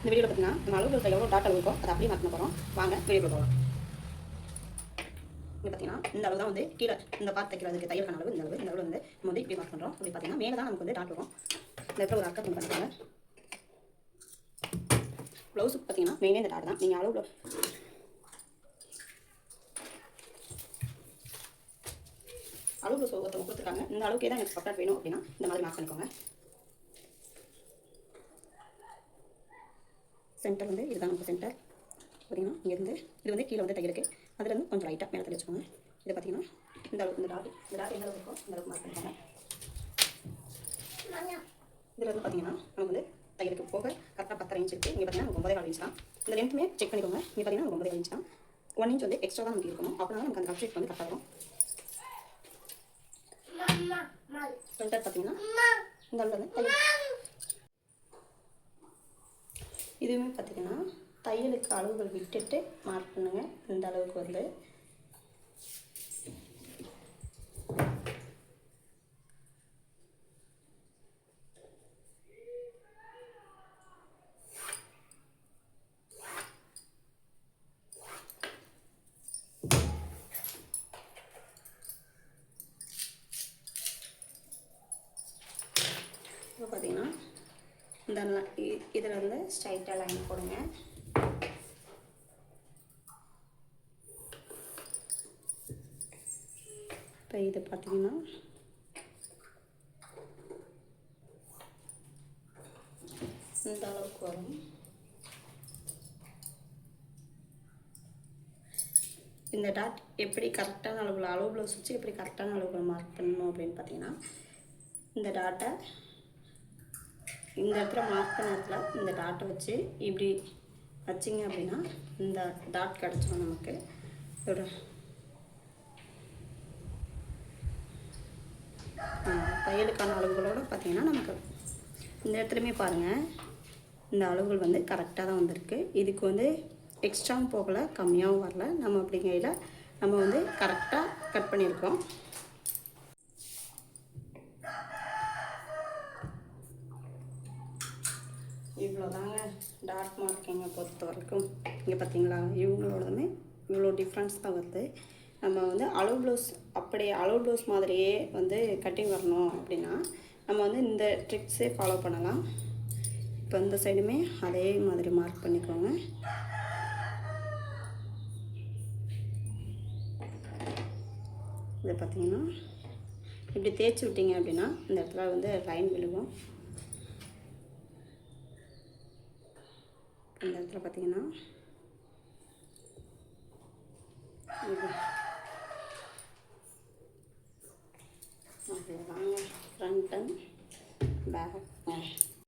இந்த வீடியோவில் பார்த்தீங்கன்னா நம்ம அளவு ப்ளவுஸில் எவ்வளோ டாட் அளவு இருக்கோ அதை அப்படியே மாற்ற போகிறோம். வாங்க வீடியோ போகலாம். இங்கே பார்த்தீங்கன்னா இந்த அளவு தான் வந்து கீழே இந்த பார்த்து தைக்கிறதுக்கு தையலுக்கான அளவு. இந்த அளவு வந்து நம்ம வந்து இப்படி மார்க் பண்ணுறோம். அப்படி பார்த்தீங்கன்னா மேலே தான் நமக்கு வந்து டாட் வரும். இந்த இடத்துல ஒரு அக்கா பண்ணிப்பாங்க. ப்ளவுஸுக்கு பார்த்தீங்கன்னா மெயினே இந்த டாட் தான். நீங்கள் அளவு ப்ளவுஸ் ஒருத்தவங்க கொடுத்துருக்காங்க. இந்த அளவுக்கே தான் எனக்கு பர்ஃபெக்ட் வேணும் அப்படின்னா இந்த மாதிரி மார்க் பண்ணிக்கோங்க. சென்டர் வந்து இதுதான் நமக்கு சென்டர். பார்த்தீங்கன்னா இங்கேருந்து இது வந்து கீழே வந்து தையலுக்கு அதுலேருந்து கொஞ்சம் லைட்டாக மேலே தள்ளி வச்சுக்கோங்க. இதை பார்த்தீங்கன்னா இந்த அளவுக்கு இந்த டாட் எந்த அளவுக்கு இருக்கோ இந்த அளவுக்கு மார்க் பண்ணிக்கோங்க. இதில் வந்து பார்த்தீங்கன்னா நமக்கு வந்து தையலுக்கு போக கரெக்டாக 10 இன்ச் இருக்குது. இங்கே பார்த்தீங்கன்னா நமக்கு 9.4 இன்ச் தான். இந்த லென்த்துமே செக் பண்ணிக்கோங்க. இங்கே பார்த்தீங்கன்னா நமக்கு 9.4 இன்ச் தான். 1 இன்ச் வந்து எக்ஸ்ட்ரா தான் நமக்கு இருக்கணும். அப்படின்னா நமக்கு அந்த கட் வந்து கரெக்டாக இருக்கும். சென்டர் பார்த்தீங்கன்னா இந்த அளவில் வந்து தையல் இதுவுமே பார்த்தீங்கன்னா தையலுக்கு அளவுகள் விட்டுட்டு மார்க் பண்ணுங்க. இந்த அளவுக்கு வந்து இப்போ பார்த்தீங்கன்னா இந்த இதில் வந்து ஸ்ட்ரைட்டாக லைன் போடுங்க. இப்போ இது பார்த்தீங்கன்னா இந்த அளவுக்கு வரும். இந்த டாட் எப்படி கரெக்டான அளவு ப்ளவுஸ் வச்சு எப்படி கரெக்டான அளவுகள் மார்க் பண்ணணும் அப்படின்னு பார்த்தீங்கன்னா இந்த டாட்டை இந்த இடத்துல மார்க் பண்ண இடத்துல இந்த டாட்டை வச்சு இப்படி வச்சிங்க அப்படின்னா இந்த டாட் கிடச்சிடும் நமக்கு. ஒரு தையலுக்கான அளவுகளோடு பார்த்தீங்கன்னா நமக்கு இந்த இடத்துலையுமே பாருங்கள் இந்த அளவுகள் வந்து கரெக்டாக தான் வந்திருக்கு. இதுக்கு வந்து எக்ஸ்ட்ராவும் போகலை கம்மியாகவும் வரல. நம்ம அப்படிங்கையில் நம்ம வந்து கரெக்டாக கட் பண்ணியிருக்கோம். இவ்வளோதாங்க டாட் மார்க்கிங்கை பொறுத்த வரைக்கும். இங்கே பார்த்தீங்களா இவங்களோடதுமே இவ்வளோ டிஃப்ரென்ஸ் தான் வருது. நம்ம வந்து அளவு ப்ளவுஸ் அப்படியே அளவு ப்ளவுஸ் மாதிரியே வந்து கட்டிங் வரணும் அப்படின்னா நம்ம வந்து இந்த ட்ரிக்ஸே ஃபாலோ பண்ணலாம். இப்போ இந்த சைடுமே அதே மாதிரி மார்க் பண்ணிக்கோங்க. இதை பார்த்தீங்கன்னா இப்படி தேய்ச்சி விட்டீங்க அப்படின்னா இந்த இடத்துல வந்து லைன் விழுகும். இந்த இடத்துல பார்த்தீங்கன்னா அவ்வளோதாங்க ஃப்ரண்ட் அண்ட் பேக்.